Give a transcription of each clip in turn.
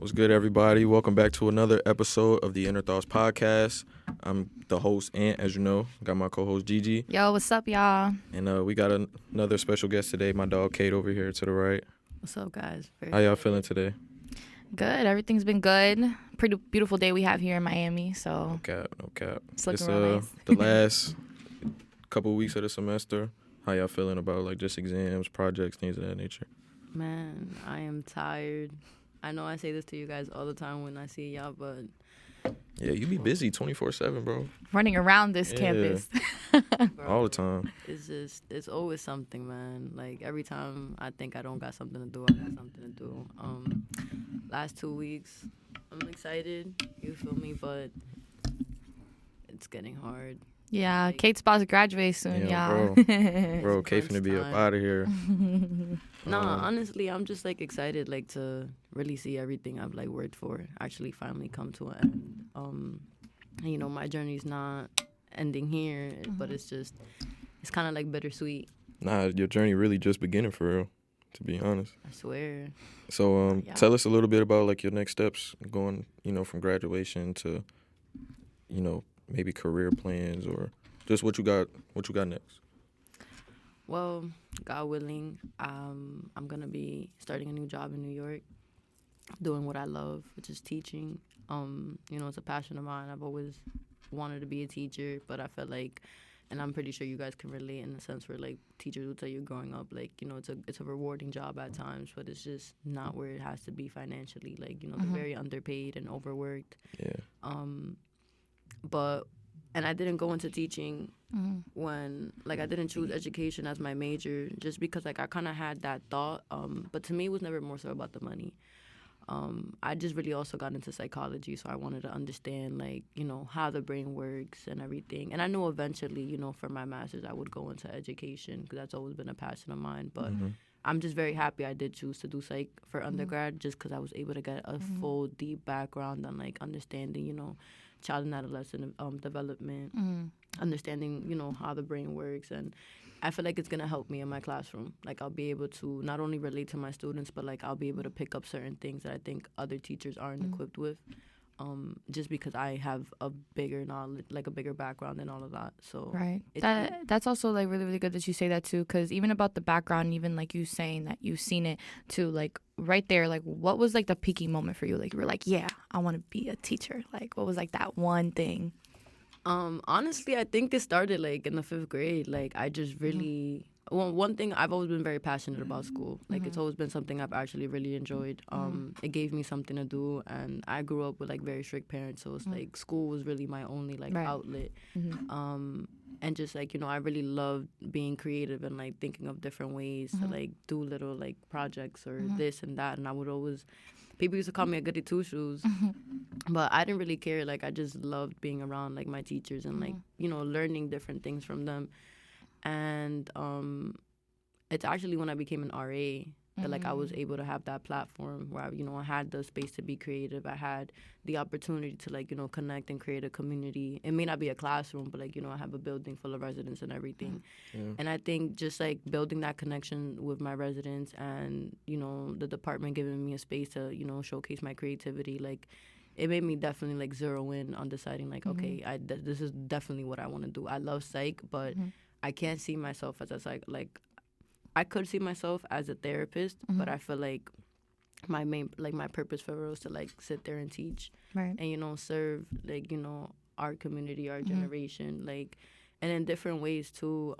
What's good, everybody? Welcome back to another episode of the Inner Thoughts Podcast. I'm the host, Ant, as you know. Got my co-host, Gigi. Yo, what's up, y'all? And we got another special guest today, my dog, Kait, over here to the right. What's up, guys? How y'all feeling today? Good. Everything's been good. Pretty beautiful day we have here in Miami, so No cap. it's looking real nice. The last couple of weeks of the semester. How y'all feeling about, like, just exams, projects, things of that nature? Man, I am tired. I know I say this to you guys all the time when I see y'all, but Yeah, you be busy 24/7, bro. Running around this Yeah. campus. bro, All the time. it's always something, man. Like every time I think I don't got something to do, I got something to do. Last 2 weeks, I'm excited. You feel me? But it's getting hard. Yeah, Like- Kate's about to graduate soon, Yeah, y'all. Bro, Kait finna be up time. out of here. Nah, honestly, I'm just like excited, like to really see everything I've like worked for actually finally come to an end. You know, my journey's not ending here, but it's kind of like bittersweet. Nah, your journey really just beginning for real, to be honest. I swear. So Yeah. tell us a little bit about like your next steps going, from graduation to, maybe career plans or just what you got next. Well, God willing, I'm gonna be starting a new job in New York, doing what I love, which is teaching. It's a passion of mine. I've always wanted to be a teacher, but I felt like, and I'm pretty sure you guys can relate in the sense where like teachers will tell you growing up, like, it's a rewarding job at times, but it's just not where it has to be financially. Like, they're very underpaid and overworked. Yeah. And I didn't go into teaching when, like, I didn't choose education as my major just because, like, I kind of had that thought. But to me, it was never more so about the money. I just really also got into psychology, so I wanted to understand, like, how the brain works and everything. And I know eventually, for my master's, I would go into education because that's always been a passion of mine. But I'm just very happy I did choose to do psych for undergrad just because I was able to get a full, deep background on, like, understanding, child and adolescent development, understanding, how the brain works. And I feel like it's going to help me in my classroom. Like, I'll be able to not only relate to my students, but, like, I'll be able to pick up certain things that I think other teachers aren't equipped with, just because I have a bigger knowledge, like, a bigger background and all of that. So Right. That's also, like, really, really good that you say that, too, because even about the background, even, like, you saying that you've seen it, too, like, right there, like, what was, like, the peaking moment for you? Like, you were like, yeah, I want to be a teacher. Like, what was, like, that one thing? Honestly, I think it started like in the 5th grade. Like, I just really one thing, I've always been very passionate about school. Like, it's always been something I've actually really enjoyed. It gave me something to do, and I grew up with like very strict parents, so it's like school was really my only like Right. outlet. And just like, I really loved being creative and like thinking of different ways to like do little like projects or this and that. And I would always, people used to call me a goody two shoes, but I didn't really care. Like, I just loved being around like my teachers and like, learning different things from them. And it's actually when I became an RA that like I was able to have that platform where I had the space to be creative. I had the opportunity to like connect and create a community. It may not be a classroom, but like I have a building full of residents and everything. And I think just like building that connection with my residents and the department giving me a space to showcase my creativity, like it made me definitely like zero in on deciding like okay, this is definitely what I want to do. I love psych, but I can't see myself as a psych. Like, I could see myself as a therapist, but I feel like my purpose for real is to like sit there and teach, Right. and serve like our community, our generation, like, and in different ways too.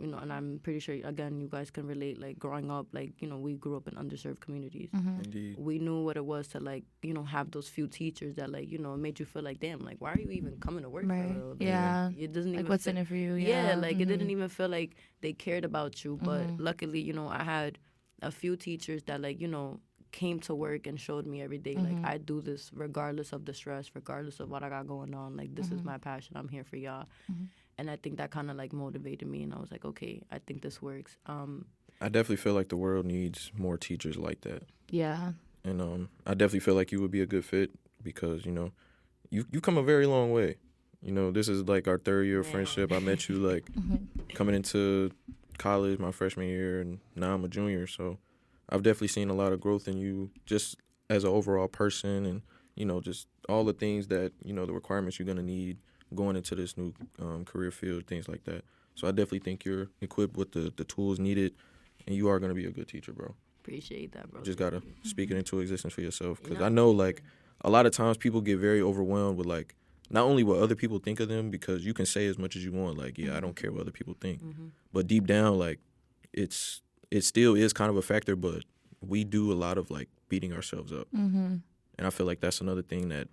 And I'm pretty sure again you guys can relate. Like, growing up, like we grew up in underserved communities. Indeed. We knew what it was to like have those few teachers that like made you feel like, damn, like why are you even coming to work Right. for real? Like, Yeah. it doesn't Like, even what's feel, in it for you? yeah, like it didn't even feel like they cared about you. But Mm-hmm. luckily, I had a few teachers that like came to work and showed me every day, Mm-hmm. like, I do this regardless of the stress, regardless of what I got going on. Like, this is Mm-hmm. my passion. I'm here for y'all. And I think that kind of like motivated me, and I was like, okay, I think this works. I definitely feel like the world needs more teachers like that. Yeah. And I definitely feel like you would be a good fit because, you come a very long way. This is like our 3rd year of friendship. I met you like coming into college my freshman year, and now I'm a junior. So I've definitely seen a lot of growth in you just as an overall person, and just all the things that the requirements you're gonna need going into this new career field, things like that. So I definitely think you're equipped with the tools needed, and you are gonna be a good teacher, bro. Appreciate that, bro. You just gotta speak it into existence for yourself, because No. I know like a lot of times people get very overwhelmed with like not only what other people think of them, because you can say as much as you want, like, yeah, I don't care what other people think, but deep down, like, it still is kind of a factor, but we do a lot of like beating ourselves up, and I feel like that's another thing that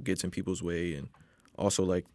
gets in people's way, and also like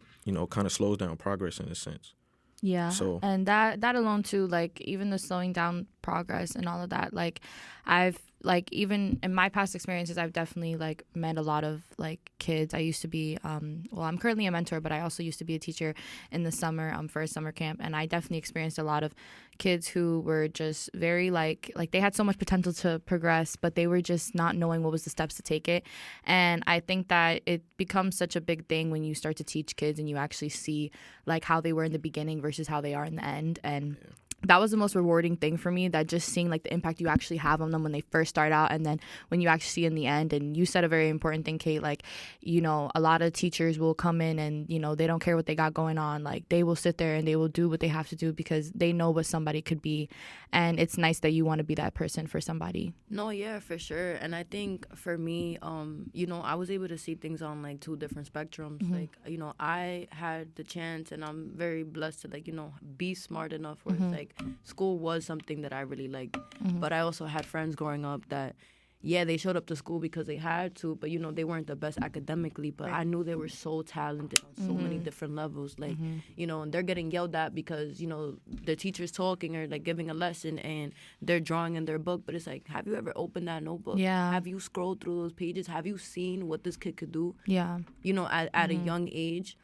kind of slows down progress in a sense. Yeah. So and that alone too, like even the slowing down progress and all of that, like I've like even in my past experiences, I've definitely like met a lot of like kids. I used to be well, I'm currently a mentor, but I also used to be a teacher in the summer for a summer camp, and I definitely experienced a lot of kids who were just very like they had so much potential to progress, but they were just not knowing what was the steps to take it. And I think that it becomes such a big thing when you start to teach kids and you actually see like how they were in the beginning versus how they are in the end. And that was the most rewarding thing for me, that just seeing like the impact you actually have on them when they first start out, and then when you actually see in the end. And you said a very important thing, Kate, like a lot of teachers will come in and they don't care what they got going on, like they will sit there and they will do what they have to do because they know what somebody could be. And it's nice that you want to be that person for somebody. No, yeah, for sure. And I think for me, I was able to see things on like two different spectrums. Like, I had the chance, and I'm very blessed to like, be smart enough where it's like school was something that I really liked. But I also had friends growing up that, yeah, they showed up to school because they had to, but they weren't the best academically, but I knew they were so talented on so many different levels, like and they're getting yelled at because the teacher's talking or like giving a lesson and they're drawing in their book. But it's like, have you ever opened that notebook? Yeah. Have you scrolled through those pages? Have you seen what this kid could do? Yeah. At a young age.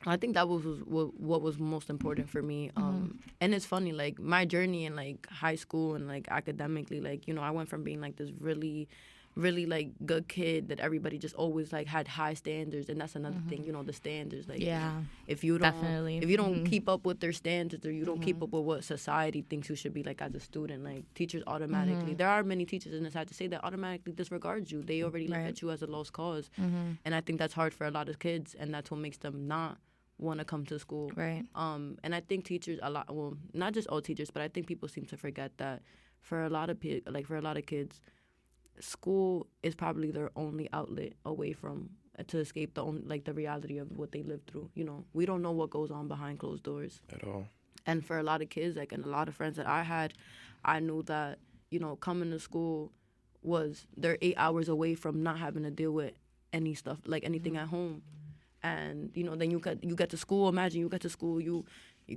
I think that was what was most important for me. And it's funny, like my journey in like high school and like academically, like I went from being like this really, really like good kid that everybody just always like had high standards, and that's another thing, the standards. Like, if you don't, definitely. if you don't keep up with their standards, or you don't keep up with what society thinks you should be like as a student, like teachers automatically, there are many teachers, and it's sad to say, that automatically disregards you. They already look at you as a lost cause, and I think that's hard for a lot of kids, and that's what makes them not want to come to school. Right. And I think teachers not just all teachers, but I think people seem to forget that for a lot of kids, school is probably their only outlet away from to escape the reality of what they lived through. We don't know what goes on behind closed doors at all. And for a lot of kids, like, and a lot of friends that I had, I knew that coming to school was they're 8 hours away from not having to deal with any stuff, like anything at home. And then you get to school. Imagine you get to school, you're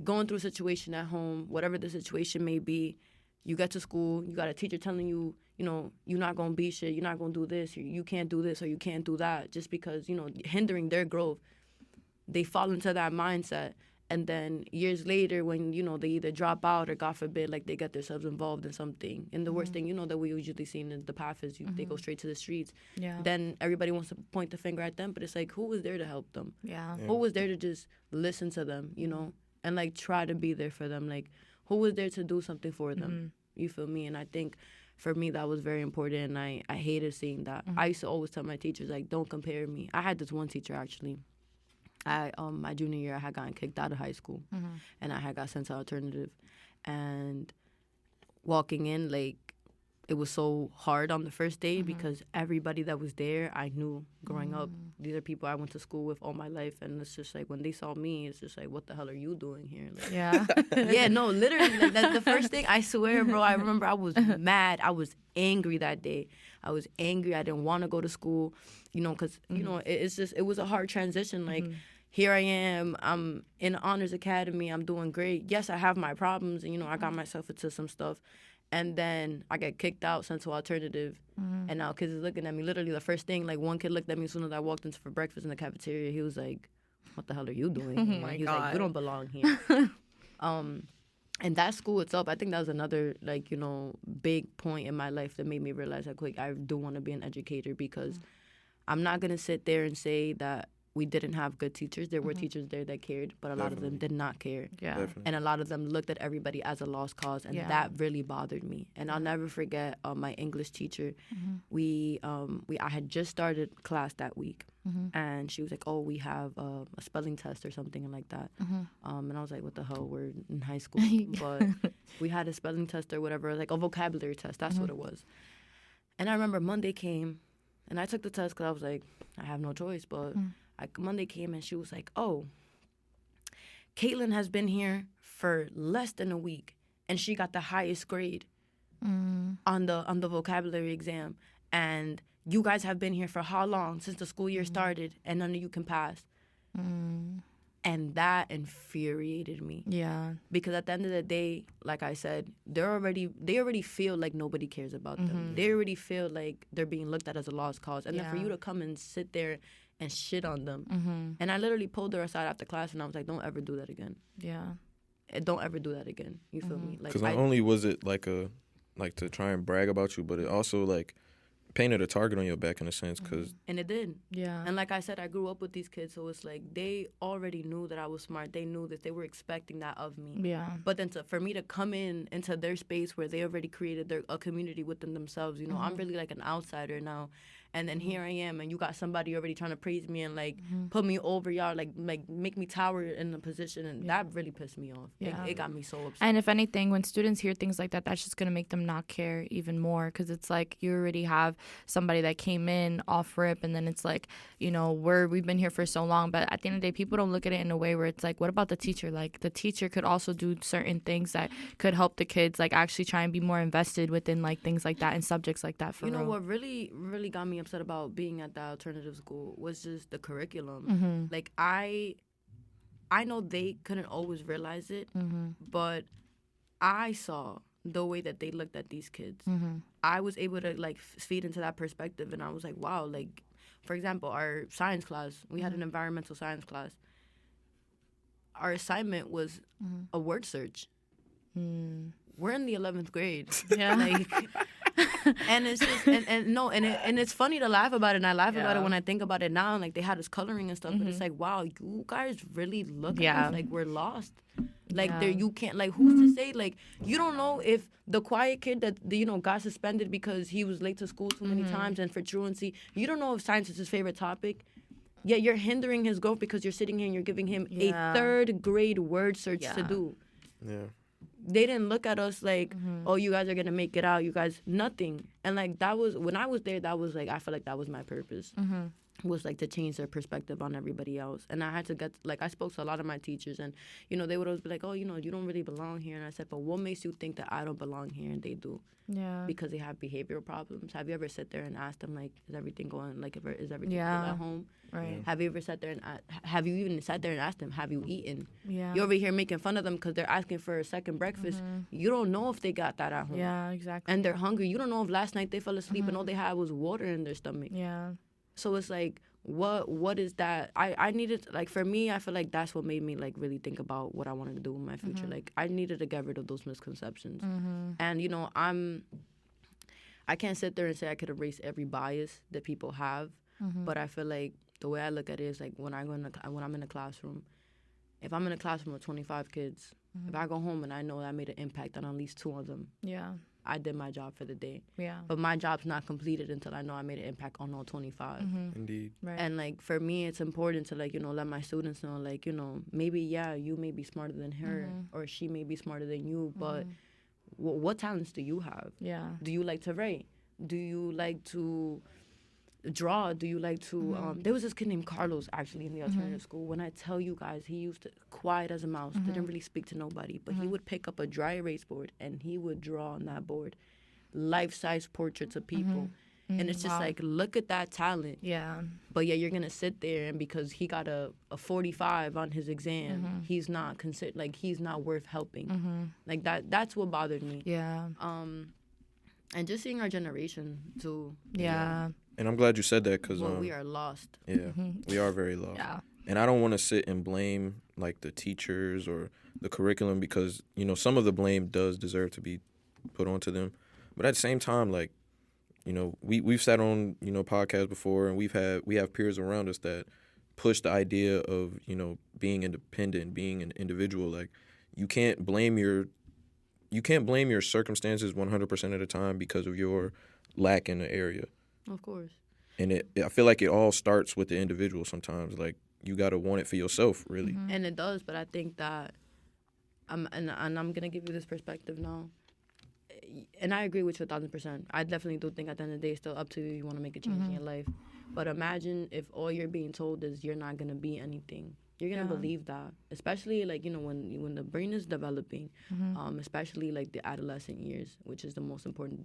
going through a situation at home, whatever the situation may be. You get to school, you got a teacher telling you, you're not gonna be shit, you're not gonna do this, you can't do this, or you can't do that, just because hindering their growth. They fall into that mindset, and then years later, when they either drop out or, God forbid, like they get themselves involved in something. And the worst thing that we usually see in the path is they go straight to the streets. Yeah. Then everybody wants to point the finger at them, but it's like, who was there to help them? Yeah. Who was there to just listen to them, and like try to be there for them? Like, who was there to do something for them? You feel me? And I think for me that was very important, and I hated seeing that. I used to always tell my teachers, like, don't compare me. I had this one teacher, actually. My junior year, I had gotten kicked out of high school, and I had got sent to alternative. And walking in, like, it was so hard on the first day because everybody that was there, I knew growing up. These are people I went to school with all my life, and it's just like when they saw me, it's just like, what the hell are you doing here? Like, yeah, no, literally, like, that's the first thing. I swear, bro. I remember I was mad. I was angry that day. I was angry. I didn't want to go to school, because it was a hard transition. Like. Here I am, I'm in Honors Academy, I'm doing great. Yes, I have my problems, and, I got myself into some stuff. And then I get kicked out, sent to alternative. And now kids is looking at me. Literally, the first thing, like, one kid looked at me as soon as I walked into for breakfast in the cafeteria. He was like, what the hell are you doing here? My He was God. like, you don't belong here. And that school itself, I think that was another, like, big point in my life that made me realize, like, I do want to be an educator, because I'm not going to sit there and say that we didn't have good teachers. There were teachers there that cared, but a lot of them did not care. Yeah. Definitely. And a lot of them looked at everybody as a lost cause, and that really bothered me. And I'll never forget my English teacher. I had just started class that week, and she was like, "Oh, we have a spelling test or something like that." And I was like, "What the hell? We're in high school." But we had a spelling test or whatever, like a vocabulary test. That's what it was. And I remember Monday came, and I took the test because I was like, I have no choice. But Monday came, and she was like, "Oh, Caitlin has been here for less than a week, and she got the highest grade on the vocabulary exam. And you guys have been here for how long since the school year started, and none of you can pass." And that infuriated me. Yeah. Because at the end of the day, like I said, they already feel like nobody cares about them. They already feel like they're being looked at as a lost cause. And then for you to come and sit there and shit on them. And I literally pulled her aside after class, and I was like, "Don't ever do that again. Yeah. Don't ever do that again." You feel me? Like, Because not only was it like to try and brag about you, but it also like painted a target on your back in a sense. And it did. Yeah. And like I said, I grew up with these kids, so it's like they already knew that I was smart. They knew that they were expecting that of me. Yeah. But then for me to come into their space where they already created a community within themselves, you know, I'm really like an outsider now. And then here I am, and you got somebody already trying to praise me and like put me over y'all, like make me tower in a position, and that really pissed me off. Yeah. It got me so upset. And if anything, when students hear things like that, that's just going to make them not care even more, because it's like you already have somebody that came in off rip, and then it's like, you know, we've been here for so long. But at the end of the day, people don't look at it in a way where it's like, what about the teacher? Like, the teacher could also do certain things that could help the kids, like actually try and be more invested within like things like that and subjects like that. For you know real. what really, really got me upset about being at the alternative school was just the curriculum. Like, I know they couldn't always realize it, but I saw the way that they looked at these kids. I was able to like feed into that perspective, and I was like, wow. Like, for example, our science class, we had an environmental science class. Our assignment was a word search. We're in the 11th grade. Yeah. Like, and it's just and it's funny to laugh about it, and I laugh about it when I think about it now. And like, they had us coloring and stuff, but it's like, wow, you guys really look at us like we're lost. Like, there, you can't, like, who's to say, like, you don't know if the quiet kid that, you know, got suspended because he was late to school too many times and for truancy, you don't know if science is his favorite topic. Yet you're hindering his growth because you're sitting here and you're giving him a third grade word search to do. Yeah. They didn't look at us like, oh, you guys are going to make it out. You guys, nothing. And, like, that was, when I was there, that was, like, I feel like that was my purpose. Was, like, to change their perspective on everybody else. And I had to get, like, I spoke to a lot of my teachers, and, you know, they would always be like, oh, you know, you don't really belong here. And I said, but what makes you think that I don't belong here? And they do. Yeah. Because they have behavioral problems. Have you ever sat there and asked them, like, is everything going, like, is everything good at home? Right. Have you ever sat there and have you even sat there and asked them, have you eaten? Yeah. You're over here making fun of them because they're asking for a second breakfast. You don't know if they got that at home. Yeah, exactly. And they're hungry. You don't know if last night they fell asleep and all they had was water in their stomach. Yeah. So it's like, what is that? I needed, like, for me, I feel like that's what made me, like, really think about what I wanted to do in my future. Like, I needed to get rid of those misconceptions. And, you know, I can't sit there and say I could erase every bias that people have, but I feel like the way I look at it is, like, when I'm in a classroom, if I'm in a classroom with 25 kids, if I go home and I know that I made an impact on at least 2 of them, Yeah. I did my job for the day. Yeah. But my job's not completed until I know I made an impact on all 25. Indeed. Right. And, like, for me, it's important to, like, you know, let my students know, like, you know, maybe, yeah, you may be smarter than her or she may be smarter than you, but what talents do you have? Yeah. Do you like to write? Do you like to draw? Do you like to there was this kid named Carlos, actually, in the alternative school. When I tell you guys, he used to quiet as a mouse, didn't really speak to nobody, but he would pick up a dry erase board and he would draw on that board life-size portraits of people. And it's just like, look at that talent. Yeah. But yeah, you're gonna sit there, and because he got a 45 on his exam, he's not he's not worth helping. Like, that's what bothered me. Yeah. And just seeing our generation too. Yeah. And I'm glad you said that because we are lost. Yeah, we are very lost. Yeah. And I don't want to sit and blame like the teachers or the curriculum, because, you know, some of the blame does deserve to be put onto them. But at the same time, like, you know, we've sat on, you know, podcasts before, and we have peers around us that push the idea of, being independent, being an individual. Like, you can't blame your circumstances 100% of the time because of your lack in the area. Of course. And I feel like it all starts with the individual sometimes. Like, you got to want it for yourself, really. Mm-hmm. And it does, but I think that, and I'm going to give you this perspective now. And I agree with you 1,000%. I definitely do think at the end of the day, it's still up to you. You want to make a change in your life. But imagine if all you're being told is you're not going to be anything. You're going to believe that. Especially, like, when the brain is developing, especially, like, the adolescent years, which is the most important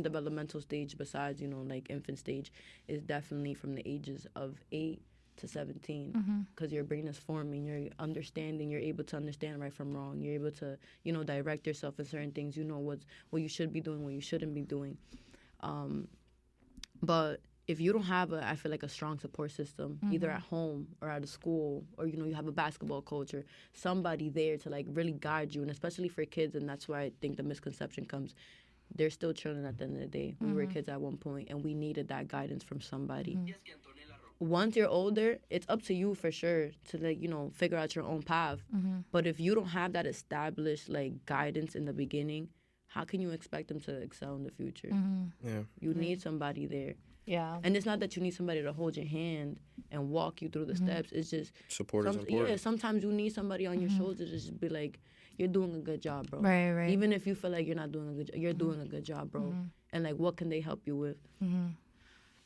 developmental stage besides, like, infant stage, is definitely from the ages of 8 to 17, because your brain is forming, you're understanding, you're able to understand right from wrong, you're able to direct yourself in certain things, what you should be doing, what you shouldn't be doing, but if you don't have I feel like a strong support system, either at home or at a school, or you have a basketball coach or somebody there to like really guide you, and especially for kids, and that's where I think the misconception comes. They're still children at the end of the day. We were kids at one point, and we needed that guidance from somebody. Once you're older, it's up to you for sure to like figure out your own path. But if you don't have that established like guidance in the beginning, how can you expect them to excel in the future? Yeah, you need somebody there. Yeah. And it's not that you need somebody to hold your hand and walk you through the steps. It's just support is important. Yeah, sometimes you need somebody on your shoulders to just be like, you're doing a good job, bro. Right. Even if you feel like you're not doing a good job, you're doing a good job, bro. And like, what can they help you with?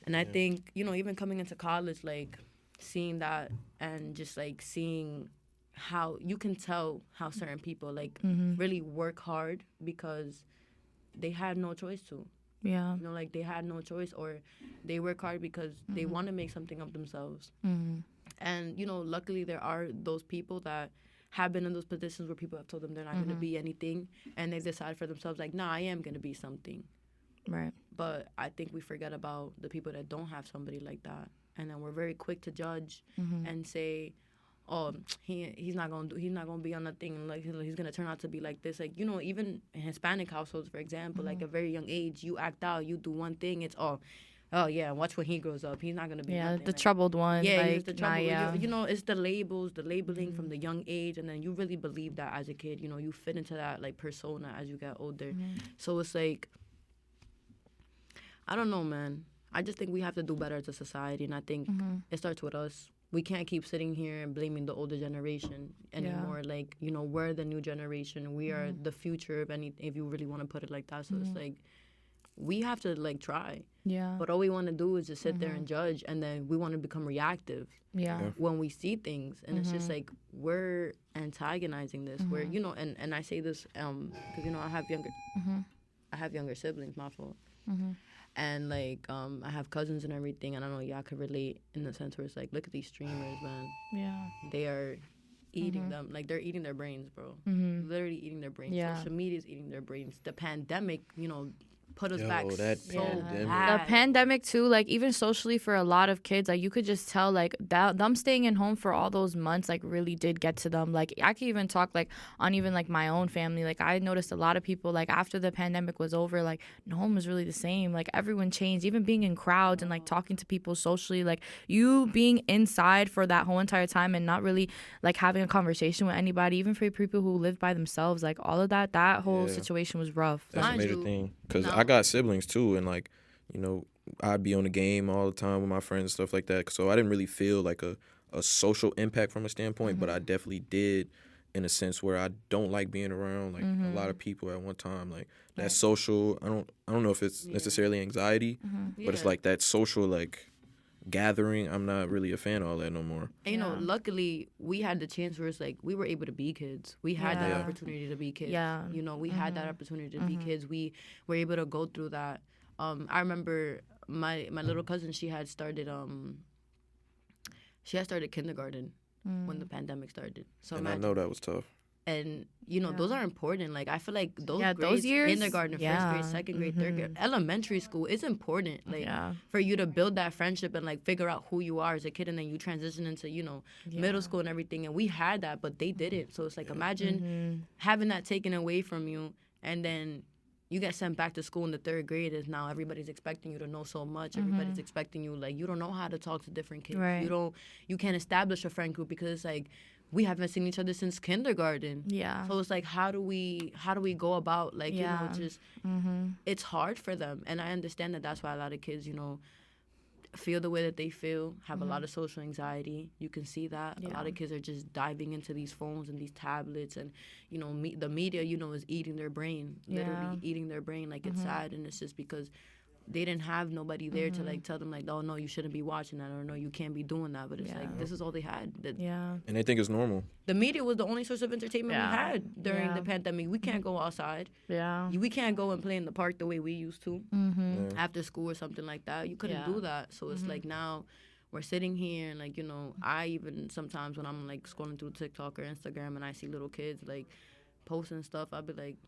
And I think, even coming into college, like, seeing that and just, like, seeing how you can tell how certain people, like, really work hard because they had no choice to. Yeah. Like, they had no choice, or they work hard because they want to make something of themselves. And, luckily there are those people that have been in those positions where people have told them they're not going to be anything, and they decide for themselves, like, nah, I am going to be something. Right. But I think we forget about the people that don't have somebody like that, and then we're very quick to judge and say, "Oh, he's not gonna be on nothing. Like he's gonna turn out to be like this." Like even in Hispanic households, for example, like at a very young age, you act out, you do one thing, it's oh yeah, watch when he grows up, he's not gonna be nothing. The troubled one. Yeah, like, he's the trouble. It's the labels, the labeling from the young age, and then you really believe that as a kid. You fit into that like persona as you get older. So it's like, I don't know, man. I just think we have to do better as a society, and I think it starts with us. We can't keep sitting here and blaming the older generation anymore. Yeah. Like, we're the new generation. We are the future of anything, if you really want to put it like that. So it's like, we have to, like, try. Yeah. But all we want to do is just sit there and judge, and then we want to become reactive when we see things. And it's just like, we're antagonizing this. We're, and I say this because, I have younger siblings, my fault. And, like, I have cousins and everything, and I know y'all could relate in the sense where it's like, look at these streamers, man. Yeah. They are eating them. Like, they're eating their brains, bro. Literally eating their brains. Yeah. Social media is eating their brains. The pandemic, put us back so bad. The pandemic too, like even socially for a lot of kids, like you could just tell like that them staying in home for all those months like really did get to them. Like I could even talk like on even like my own family. Like I noticed a lot of people like after the pandemic was over, like no one was really the same. Like everyone changed, even being in crowds and like talking to people socially, like you being inside for that whole entire time and not really like having a conversation with anybody, even for people who lived by themselves, like all of that whole situation was rough. That's a major thing. Because I got siblings too, and like, I'd be on the game all the time with my friends and stuff like that. So I didn't really feel like a social impact from a standpoint, but I definitely did in a sense where I don't like being around like a lot of people at one time. Like that social, I don't know if it's necessarily anxiety, but it's like that social like gathering. I'm not really a fan of all that no more. And, luckily we had the chance where it's like we were able to be kids. We had that opportunity to be kids. Yeah. We had that opportunity to be kids. We were able to go through that. I remember my little cousin, she had started kindergarten when the pandemic started. So and I know that was tough. And, those are important. Like, I feel like those grades, those years, kindergarten, first grade, second grade, third grade, elementary school is important. Like, for you to build that friendship and, like, figure out who you are as a kid, and then you transition into, middle school and everything. And we had that, but they didn't. So it's like, imagine having that taken away from you, and then you get sent back to school in the 3rd grade, is now everybody's expecting you to know so much. Everybody's expecting you, like, you don't know how to talk to different kids. Right. You can't establish a friend group because it's like, we haven't seen each other since kindergarten. Yeah. So it's like, how do we go about, like, you know, Yeah. just, it's hard for them. And I understand that that's why a lot of kids, you know, feel the way that they feel, have a lot of social anxiety. You can see that. A lot of kids are just diving into these phones and these tablets, and, you know, the media, you know, is eating their brain, literally eating their brain. Like, it's sad, and it's just because they didn't have nobody there to, like, tell them, like, oh, no, you shouldn't be watching that, or no, you can't be doing that. But it's like, this is all they had. And they think it's normal. The media was the only source of entertainment we had during the pandemic. We can't go outside. Yeah. We can't go and play in the park the way we used to after school or something like that. You couldn't do that. So it's like, now we're sitting here, and, like, you know, I even sometimes when I'm, like, scrolling through TikTok or Instagram and I see little kids, like, posting stuff, I'll be like,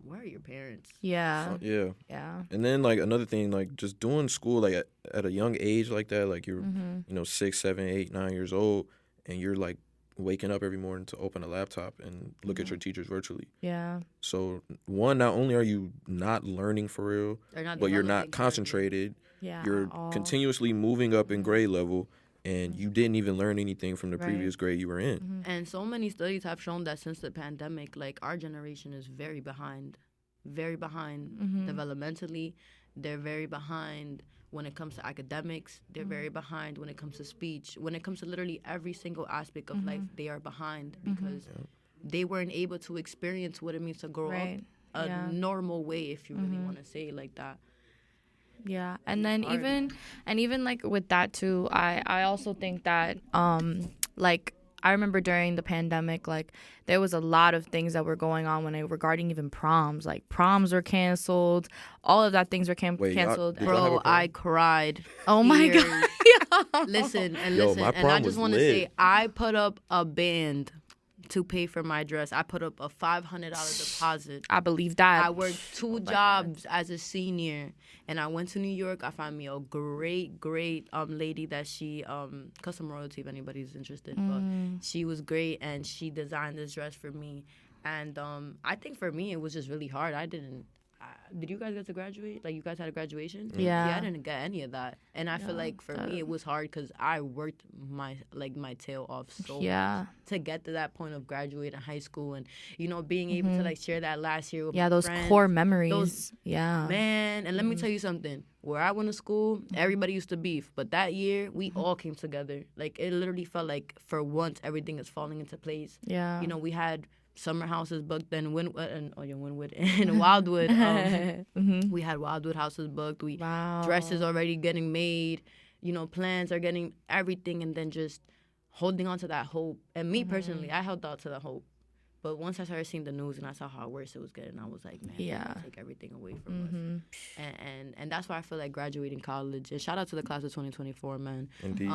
where are your parents? Yeah. Yeah. Yeah. And then, like, another thing, like, just doing school, like, at a young age like that, like, you're, you know, 6, 7, 8, 9 years old, and you're, like, waking up every morning to open a laptop and look at your teachers virtually. Yeah. So, one, not only are you not learning for real, but you're not concentrated. Yeah. You're continuously moving up in grade level, and you didn't even learn anything from the previous grade you were in. And so many studies have shown that since the pandemic, like, our generation is very behind developmentally. They're very behind when it comes to academics. They're very behind when it comes to speech. When it comes to literally every single aspect of life, they are behind because they weren't able to experience what it means to grow up a normal way, if you really want to say it like that. Yeah, and then even like with that too, I also think that like I remember during the pandemic, like there was a lot of things that were going on regarding even proms. Like proms were canceled, all of that things were canceled. Bro, I cried. Oh my god! Listen, and I just want to say, I put up a band to pay for my dress. I put up a $500 deposit. I believe that. I worked 2 jobs as a senior, and I went to New York. I found me a great lady that she custom royalty, if anybody's interested. But she was great, and she designed this dress for me. And I think for me it was just really hard. Did you guys get to graduate? Like, you guys had a graduation? Yeah. I didn't get any of that. And I feel like for me it was hard because I worked my tail off so much to get to that point of graduating high school, and, you know, being able to, like, share that last year with my those friends. core memories. Man, and let me tell you something. Where I went to school, everybody used to beef, but that year we all came together. Like, it literally felt like for once everything is falling into place. Yeah. You know, we had summer houses booked in Wildwood we had Wildwood houses booked. Dresses already getting made, you know, plans are getting everything, and then just holding on to that hope. And me personally, I held on to the hope, but once I started seeing the news and I saw how worse it was getting, I was like, man, they're gonna take everything away from us. And that's why I feel like graduating college, and shout out to the class of 2024, man. Indeed.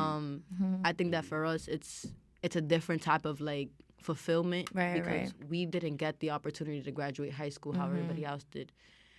I think that for us it's a different type of, like, fulfillment, because we didn't get the opportunity to graduate high school how everybody else did.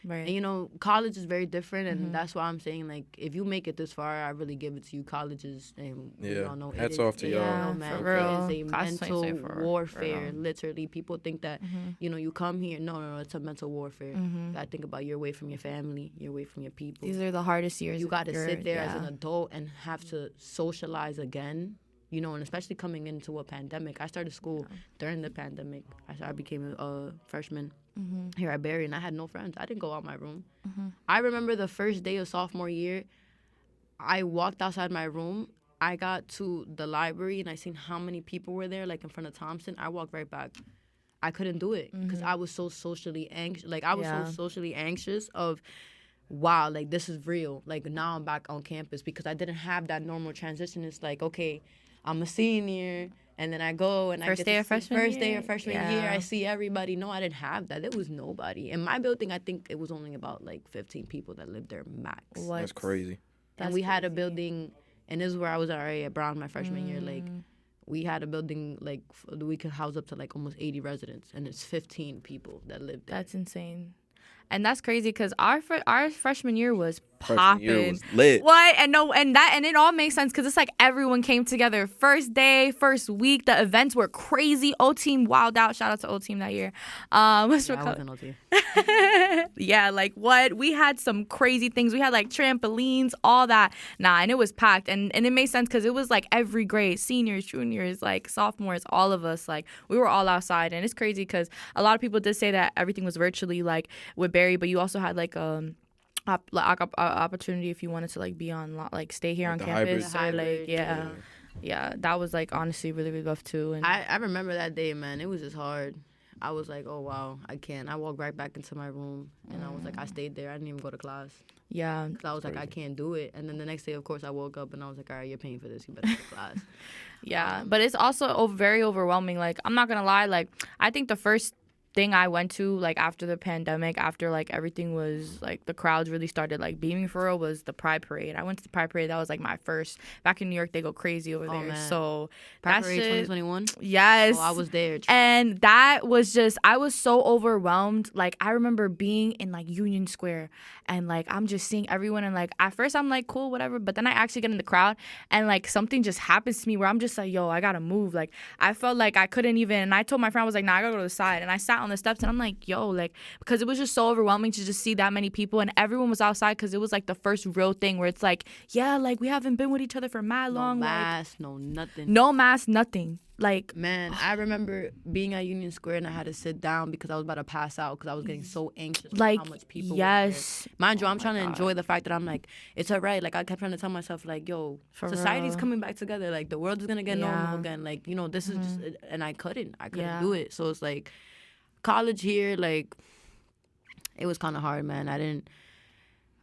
Right. And, you know, college is very different, and that's why I'm saying, like, if you make it this far, I really give it to you. Colleges, and we all know hats off to y'all. Man, for real. It is a mental warfare. Literally, people think that you know, you come here. No, it's a mental warfare. You gotta think about you're away from your family, you're away from your people. These are the hardest years. You got to sit there as an adult and have to socialize again. You know, and especially coming into a pandemic. I started school during the pandemic. I became a freshman here at Barry, and I had no friends. I didn't go out my room. I remember the first day of sophomore year, I walked outside my room. I got to the library, and I seen how many people were there, like in front of Thompson. I walked right back. I couldn't do it because I was so socially anxious. Like, I was so socially anxious of, wow, like, this is real. Like, now I'm back on campus, because I didn't have that normal transition. It's like, okay, I'm a senior, and then I go and first day of freshman year, I see everybody. No, I didn't have that. There was nobody. In my building, I think it was only about, like, 15 people that lived there max. That's crazy. And we had a building, and this is where I was already at Brown my freshman year. Like, we had a building, like, we could house up to, like, almost 80 residents, and it's 15 people that lived there. That's insane. And that's crazy because our freshman year was Freshman year popping. was lit. What? And it all makes sense because it's like everyone came together. First day, first week, the events were crazy. O Team wild out. Shout out to O Team that year. I was in OT. Yeah, like what? We had some crazy things. We had like trampolines, all that. And it was packed. And it made sense because it was like every grade, seniors, juniors, like sophomores, all of us, like we were all outside. And it's crazy because a lot of people did say that everything was virtually like with Barry, but you also had like opportunity if you wanted to like be on like stay here Like on the campus hybrid. or like yeah, that was like honestly really, really rough too. And I remember that day, man. It was just hard. I was like, oh, wow, I can't. I walked right back into my room, and I was like, I stayed there. I didn't even go to class. yeah, Because I was like, I can't do it. And then the next day, of course, I woke up, and I was like, all right, you're paying for this. You better go to class. yeah, but it's also very overwhelming. Like I'm not gonna lie, like I think the first thing I went to like after the pandemic, after like everything was like the crowds really started like beaming for real, was the Pride Parade. I went to the Pride Parade. That was like my first. Back in New York, they go crazy over there. Man. So Pride that Parade shit, 2021? yes. Oh, I was there. And that was just, I was so overwhelmed. Like, I remember being in, like, Union Square, and, like, I'm just seeing everyone, and, like, at first I'm like, cool, whatever, but then I actually get in the crowd, and, like, something just happens to me where I'm just like, yo, I gotta move. Like, I felt like I couldn't even, and I told my friend, I was like, nah, I gotta go to the side, and I sat on the steps, and I'm like, yo, like, because it was just so overwhelming to just see that many people, and everyone was outside, because it was, like, the first real thing where it's like, yeah, like, we haven't been with each other for mad long. No mask, no nothing. No mask, nothing. Like, man, I remember being at Union Square and I had to sit down because I was about to pass out because I was getting so anxious like, how much people yes. were there. Mind you, I'm trying to enjoy the fact that I'm like, it's all right. Like, I kept trying to tell myself, like, yo, For society's real. coming back together. Like, the world is going to get normal again. Like, you know, this is just, and I couldn't do it. So it's like, college here, like, it was kind of hard, man. I didn't.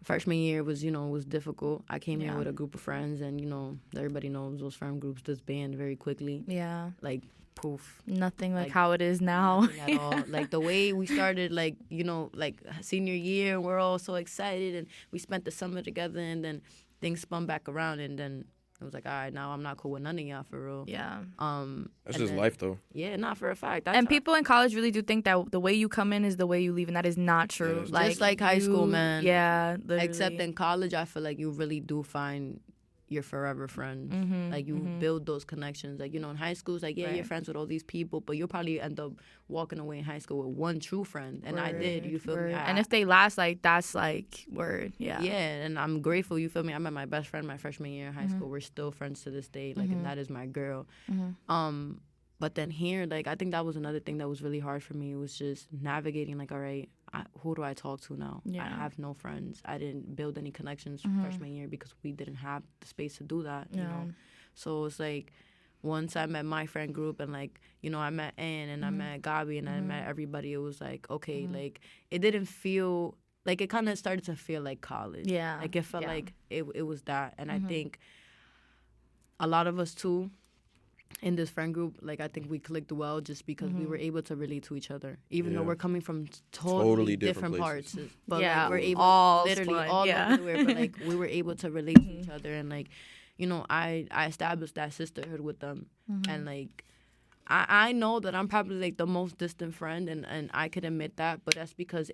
Freshman year was, you know, was difficult. I came here with a group of friends, and, you know, everybody knows those friend groups disband very quickly. Yeah. Like, poof. Nothing like how it is now. Nothing at all. Like, the way we started, like, you know, like, senior year, we're all so excited, and we spent the summer together, and then things spun back around, and then it was like, all right, now I'm not cool with none of y'all for real. Yeah. That's just life, though. Yeah, not for a fact. That's And people in college really do think that the way you come in is the way you leave, and that is not true. Yeah, just like high school, man. Yeah, literally. Except in college, I feel like you really do find your forever friends. Like, you build those connections. Like, you know, in high school, it's like, yeah, you're friends with all these people, but you'll probably end up walking away in high school with one true friend. And I did, you feel me? And if they last, like, that's, like, word, yeah. Yeah, and I'm grateful, you feel me? I met my best friend my freshman year in high school. We're still friends to this day, like, and that is my girl. But then here, like, I think that was another thing that was really hard for me. It was just navigating, like, all right, who do I talk to now? Yeah. I have no friends. I didn't build any connections freshman year because we didn't have the space to do that, you know? So it's like, once I met my friend group and, like, you know, I met Ann and I met Gabi and I met everybody, it was like, okay, like, it didn't feel, like, it kind of started to feel like college. Yeah. Like, it felt like it was that. And I think a lot of us, too, in this friend group, like, I think we clicked well just because we were able to relate to each other, even though we're coming from totally different parts. But like, we're able, literally all over the world, but like, we were able to relate to each other, and like, you know, I established that sisterhood with them, and like, I know that I'm probably like the most distant friend, and I could admit that, but that's because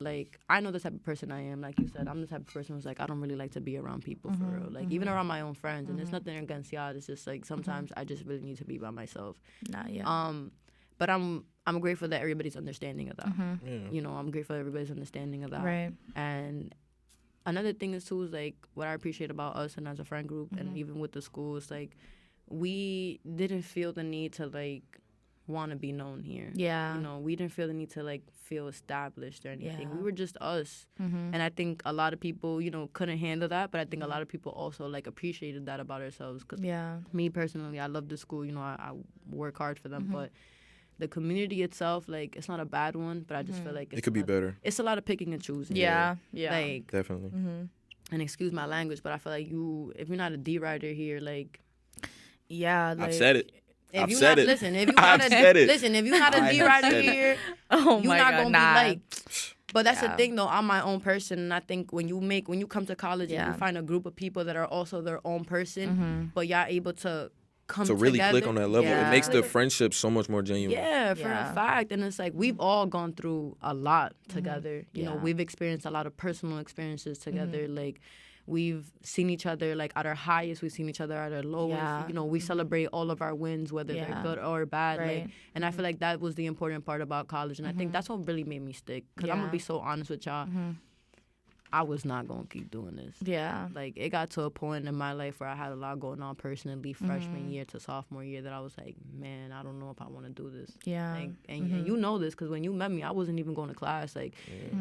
like, I know the type of person I am. Like you said, I'm the type of person who's like, I don't really like to be around people for real, like even around my own friends, and it's nothing against y'all. It's just like sometimes I just really need to be by myself. But I'm grateful that everybody's understanding of that. You know, I'm grateful that everybody's understanding of that. Right. And another thing is too is like what I appreciate about us and as a friend group, and even with the school, is like, we didn't feel the need to, like, want to be known here. Yeah. You know, we didn't feel the need to, like, feel established or anything. We were just us. And I think a lot of people, you know, couldn't handle that, but I think a lot of people also, like, appreciated that about ourselves. Cause me, personally, I love the school. You know, I work hard for them, but the community itself, like, it's not a bad one, but I just feel like it could be better. It's a lot of picking and choosing. Yeah. Like, definitely. And excuse my language, but I feel like if you're not a D writer here, like, like, I've said it. If you're not, listen, if you're not a D writer here, oh you're my not God, gonna nah. be liked. But that's the thing, though. I'm my own person, and I think when you come to college and you find a group of people that are also their own person, but y'all able to come to really together. click on that level. Yeah. It makes the friendship so much more genuine. Yeah, for Yeah. a fact. And it's like we've all gone through a lot together. You know, Yeah. we've experienced a lot of personal experiences together. Like we've seen each other like at our highest, we've seen each other at our lowest. Yeah. You know, we celebrate all of our wins, whether they're Yeah. good or bad. Right. Like, and I feel like that was the important part about college. And I think that's what really made me stick. Because I'm Yeah. gonna be so honest with y'all. I was not gonna keep doing this. Yeah. Like it got to a point in my life where I had a lot going on personally, freshman year to sophomore year, that I was like, man, I don't know if I want to do this. Yeah. Like, and you know this because when you met me, I wasn't even going to class. Like,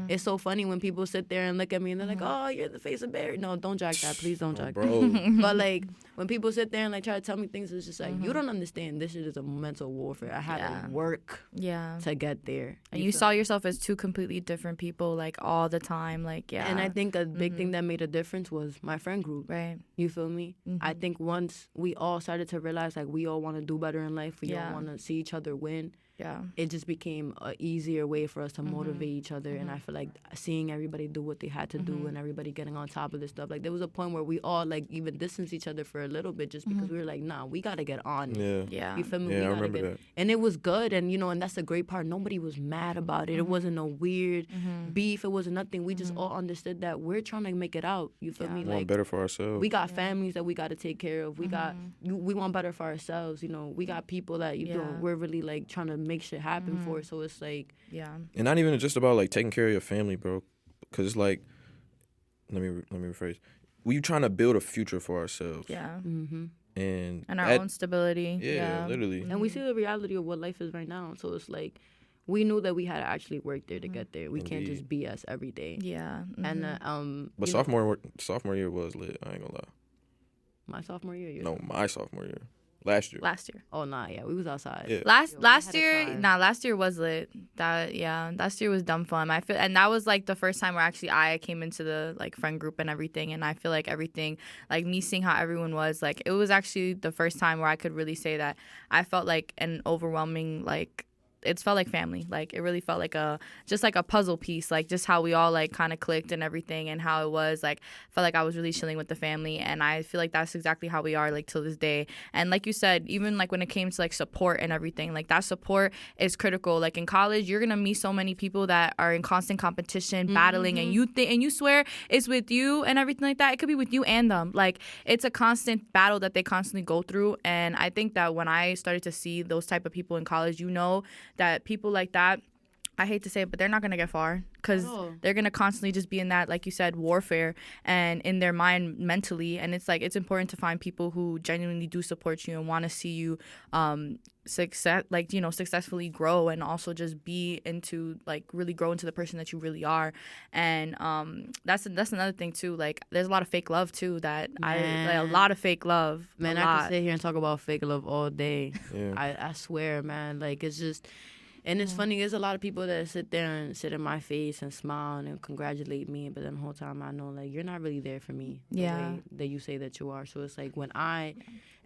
it's so funny when people sit there and look at me and they're like, oh, you're the face of Barry. No, don't jack that. Please don't jack that. Bro, But like when people sit there and like try to tell me things, it's just like, you don't understand. This shit is a mental warfare. I had Yeah. to work Yeah. to get there. And you saw yourself as two completely different people, like all the time. Like, yeah. And I think a big thing that made a difference was my friend group. Right. You feel me? I think once we all started to realize like we all want to do better in life, we all want to see each other win. Yeah. It just became an easier way for us to motivate each other. And I feel like seeing everybody do what they had to do and everybody getting on top of this stuff. Like there was a point where we all like even distanced each other for a little bit just because we were like, nah, we got to get on it. yeah. Yeah. You feel me? Yeah, We I gotta remember get that. And it was good. And, you know, and that's the great part. Nobody was mad about it. It wasn't no weird beef. It wasn't nothing. We just all understood that we're trying to make it out. You feel me? We want better for ourselves. We got families that we got to take care of. We got we want better for ourselves. You know, we got people that you know we're really like trying to make shit happen for. So it's like Yeah. And not even just about like taking care of your family, bro. Because it's like, let me rephrase. We trying to build a future for ourselves. Yeah. mm-hmm. And And our that- own stability. Yeah, literally. And we see the reality of what life is right now. So it's like we knew that we had to actually work there to get there. We can't just BS every day. Yeah. And But you know, sophomore year was lit. I ain't gonna lie. my sophomore year. No, my sophomore year, last year. Last year. Oh nah, yeah, we was outside. Yeah. Last we had a year, time. last year was lit. Last year was dumb fun. I feel, and that was like the first time where actually I came into the like friend group and everything, and I feel like everything, like me seeing how everyone was, like it was actually the first time where I could really say that I felt like an overwhelming like. It felt like family. Like it really felt like just like a puzzle piece. Like just how we all like kind of clicked and everything, and how it was like felt like I was really chilling with the family. And I feel like that's exactly how we are like till this day. And like you said, even like when it came to like support and everything, like that support is critical. Like in college, you're gonna meet so many people that are in constant competition, battling, and you swear it's with you and everything like that. It could be with you and them. Like it's a constant battle that they constantly go through. And I think that when I started to see those type of people in college, you know that people like that, I hate to say it, but they're not going to get far because they're going to constantly just be in that, like you said, warfare and in their mind mentally. And it's like, it's important to find people who genuinely do support you and want to see you successfully grow, and also just be into like really grow into the person that you really are. And that's another thing too. Like there's a lot of fake love too that a lot of fake love. Man, I can sit here and talk about fake love all day. Yeah. I swear, man. Like it's just. And it's funny, there's a lot of people that sit there and sit in my face and smile and congratulate me, but then the whole time I know, like, you're not really there for me the way that you say that you are. So it's like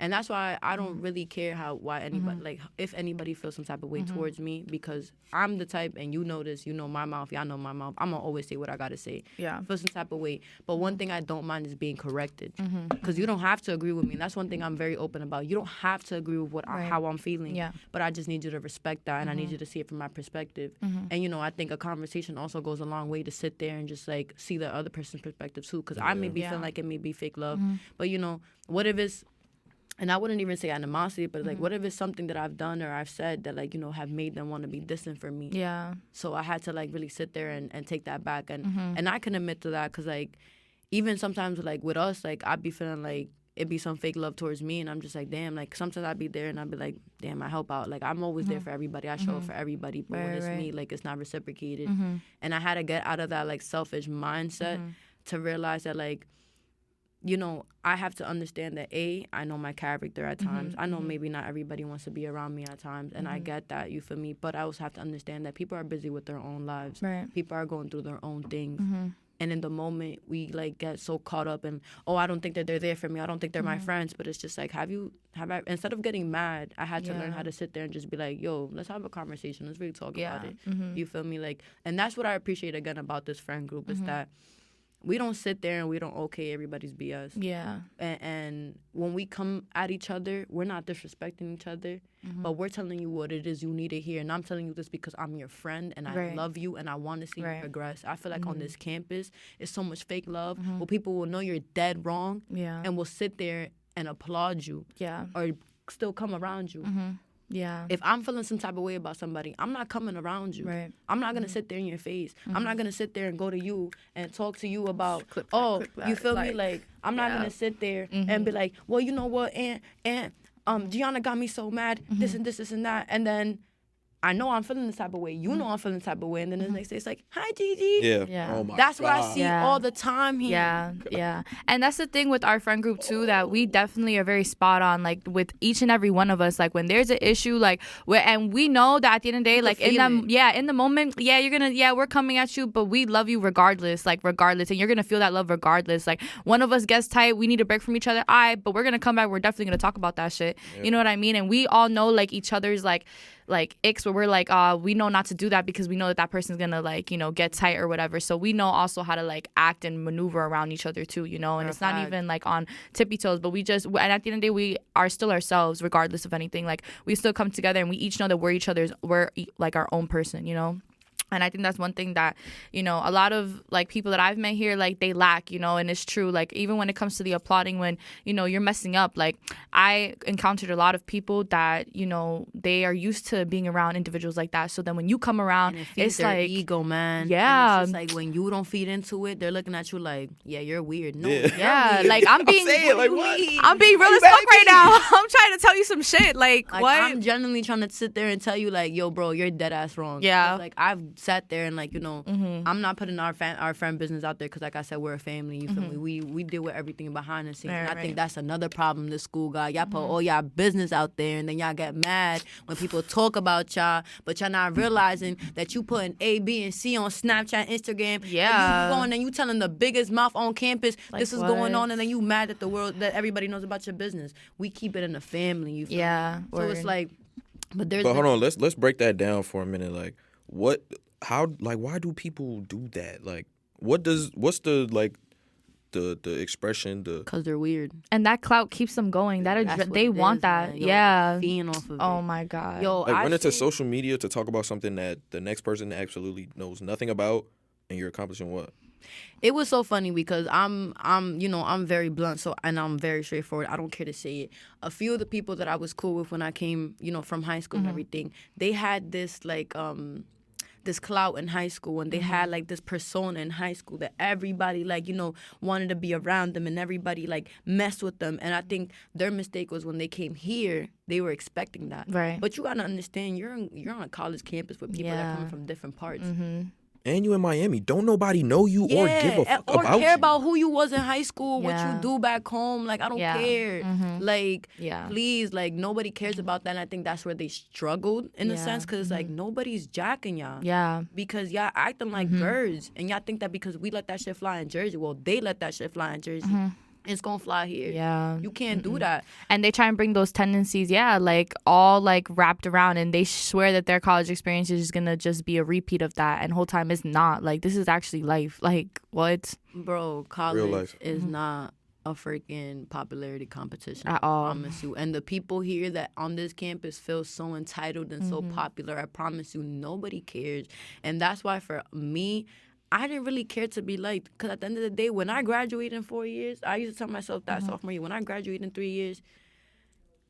and that's why I don't really care why anybody, like, if anybody feels some type of way towards me, because I'm the type, and you know this, you know my mouth, y'all know my mouth, I'm going to always say what I got to say. Yeah. Feel some type of way. But one thing I don't mind is being corrected, because you don't have to agree with me. And that's one thing I'm very open about. You don't have to agree with how I'm feeling, Yeah. but I just need you to respect that, and I need you to see it from my perspective. And, you know, I think a conversation also goes a long way to sit there and just, like, see the other person's perspective, too, because I may be feeling like it may be fake love. But, you know, what if it's, and I wouldn't even say animosity, but, like, what if it's something that I've done or I've said that, like, you know, have made them want to be distant from me? Yeah. So I had to, like, really sit there and take that back. And I can admit to that because, like, even sometimes, like, with us, like, I'd be feeling like it'd be some fake love towards me, and I'm just like, damn, like, sometimes I'd be there and I'd be like, damn, I help out. Like, I'm always there for everybody. I show up for everybody, but when it's me, like, it's not reciprocated. And I had to get out of that, like, selfish mindset to realize that, like, you know, I have to understand that, I know my character at times. I know maybe not everybody wants to be around me at times, and I get that, you feel me? But I also have to understand that people are busy with their own lives. Right. People are going through their own things. And in the moment, we, like, get so caught up in, I don't think that they're there for me. I don't think they're my friends. But it's just like, instead of getting mad, I had to learn how to sit there and just be like, yo, let's have a conversation. Let's really talk about it. You feel me? Like, and that's what I appreciate, again, about this friend group is that we don't sit there and we don't okay everybody's BS. Yeah. And when we come at each other, we're not disrespecting each other, but we're telling you what it is you need to hear. And I'm telling you this because I'm your friend and I love you and I want to see you progress. I feel like on this campus, it's so much fake love where people will know you're dead wrong and will sit there and applaud you or still come around you. Yeah. If I'm feeling some type of way about somebody, I'm not coming around you. Right. I'm not going to sit there in your face. I'm not going to sit there and go to you and talk to you about, you feel me? Like, I'm not going to sit there and be like, well, you know what, and Gianna got me so mad, this and this and that. And then I know I'm feeling this type of way. You know I'm feeling this type of way. And then the next day it's like, hi, Gigi. Yeah. Oh my That's God. what I see all the time here. Yeah. And that's the thing with our friend group too, that we definitely are very spot on, like with each and every one of us. Like when there's an issue, like and we know that at the end of the day, like in the moment, we're coming at you, but we love you regardless, and you're gonna feel that love regardless. Like one of us gets tight, we need a break from each other, but we're gonna come back, we're definitely gonna talk about that shit. You know what I mean? And we all know like each other's like icks where we're like, we know not to do that because we know that person's gonna like, get tight or whatever. So we know also how to like act and maneuver around each other too, and it's not even like on tippy toes, but and at the end of the day, we are still ourselves regardless of anything. Like we still come together and we each know that we're like our own person, And I think that's one thing that, a lot of, like, people that I've met here, like, they lack, and it's true. Like, even when it comes to the applauding when, you're messing up, like, I encountered a lot of people that, they are used to being around individuals like that. So then when you come around, it's their like ego, man. Yeah. And it's just like when you don't feed into it, they're looking at you like, yeah, you're weird. No, yeah. Like, I'm being like, what? I'm being real as fuck right now. I'm trying to tell you some shit. Like what? I'm genuinely trying to sit there and tell you, like, yo, bro, you're dead ass wrong. Yeah. Like, I've sat there and, like, I'm not putting our friend business out there because, like I said, we're a family. You feel me? We deal with everything behind the scenes. Right, and I think that's another problem this school got. Y'all put all y'all business out there, and then y'all get mad when people talk about y'all, but y'all not realizing that you putting A, B, and C on Snapchat, Instagram. Yeah. And you going and you telling the biggest mouth on campus Like this is what? going on, and then you mad at the world that everybody knows about your business. We keep it in the family. You feel me? So word. it's like, but there's. But hold on, let's break that down for a minute. Like, why do people do that? Like, what's the like the expression, Because they're weird. And that clout keeps them going. They want that. Man. Yo, yeah. feeding off of it. Oh my God. Yo, like run into social media to talk about something that the next person absolutely knows nothing about, and you're accomplishing what? It was so funny because I'm very blunt, and I'm very straightforward. I don't care to say it. A few of the people that I was cool with when I came, from high school and everything, they had this like this clout in high school, and they had like this persona in high school that everybody like wanted to be around them, and everybody like messed with them. And I think their mistake was when they came here, they were expecting that. Right. But you gotta understand, you're on a college campus with people that are coming from different parts. And you in Miami. Don't nobody know you or give a fuck or about care you. about who you was in high school, what you do back home. Like, I don't care. Like, please, like, nobody cares about that. And I think that's where they struggled in a sense, because like nobody's jacking y'all. Yeah. Because y'all acting like birds, and y'all think that because we let that shit fly in Jersey, well, they let that shit fly in Jersey. It's gonna fly here. Yeah. You can't do that. And they try and bring those tendencies, like all like wrapped around, and they swear that their college experience is gonna just be a repeat of that, and whole time it's not. Like, this is actually life. Like, what? Bro, college is not a freaking popularity competition at all. I promise you. And the people here that on this campus feel so entitled and so popular, I promise you, nobody cares. And that's why for me, I didn't really care to be liked, because at the end of the day, when I graduated in 4 years, I used to tell myself that sophomore year, when I graduated in 3 years,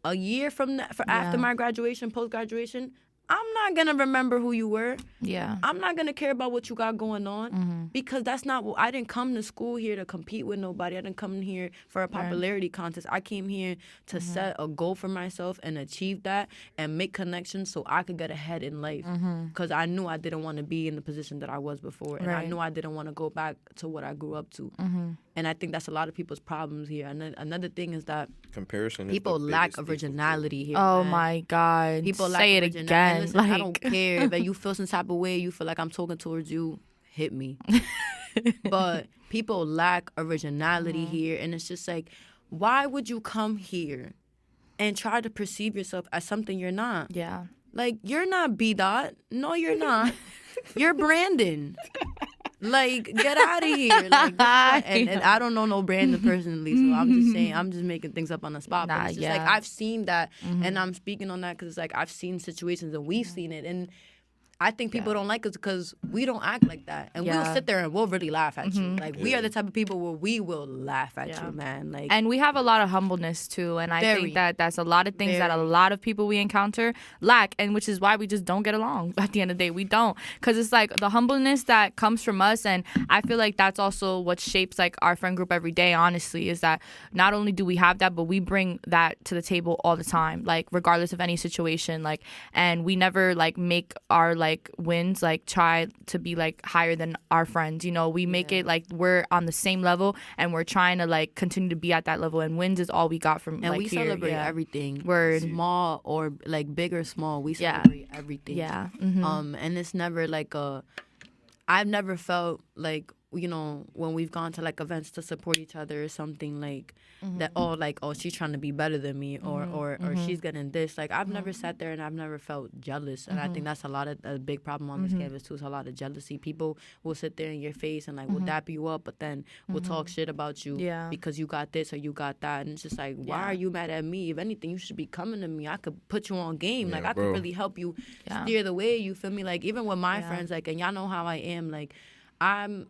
a year from that, after my graduation, post-graduation, I'm not going to remember who you were. Yeah. I'm not going to care about what you got going on, because that's not what, I didn't come to school here to compete with nobody. I didn't come here for a popularity contest. I came here to set a goal for myself and achieve that and make connections so I could get ahead in life, because I knew I didn't want to be in the position that I was before, and I knew I didn't want to go back to what I grew up to. And I think that's a lot of people's problems here. And another thing is that comparison. People lack originality here. Oh man. My God. People say lack it again. Listen, I don't care if you feel some type of way, you feel like I'm talking towards you, hit me. But people lack originality here, and it's just like, why would you come here and try to perceive yourself as something you're not? Yeah. Like, you're not B. Dot. No, you're not. You're Brandon. Like, get out of here. Like, and I don't know no Brandon personally, so I'm just saying, I'm just making things up on the spot. But it's just like, I've seen that, and I'm speaking on that because it's like, I've seen situations and we've seen it. And I think people don't like us because we don't act like that. And we'll sit there and we'll really laugh at you. Like, we are the type of people where we will laugh at you, man. Like, and we have a lot of humbleness, too. And I think that that's a lot of things that a lot of people we encounter lack, and which is why we just don't get along at the end of the day. We don't. Because it's like the humbleness that comes from us, and I feel like that's also what shapes, like, our friend group every day, honestly, is that not only do we have that, but we bring that to the table all the time, like, regardless of any situation. Like, and we never, like, make our, like, wins like try to be like higher than our friends, you know. We make it like we're on the same level and we're trying to like continue to be at that level, and wins is all we got from and like we here. Celebrate everything. Word. Small or like big or small, we celebrate everything. And it's never like I've never felt like, you know, when we've gone to like events to support each other or something like that, she's trying to be better than me, or she's getting this. Like, I've never sat there and I've never felt jealous. And I think that's a big problem on this campus too, is a lot of jealousy. People will sit there in your face and like will dap you up, but then will talk shit about you because you got this or you got that. And it's just like, why are you mad at me? If anything, you should be coming to me. I could put you on game. Like, I could really help you steer the way, you feel me? Like, even with my friends, like, and y'all know how I am, like, I'm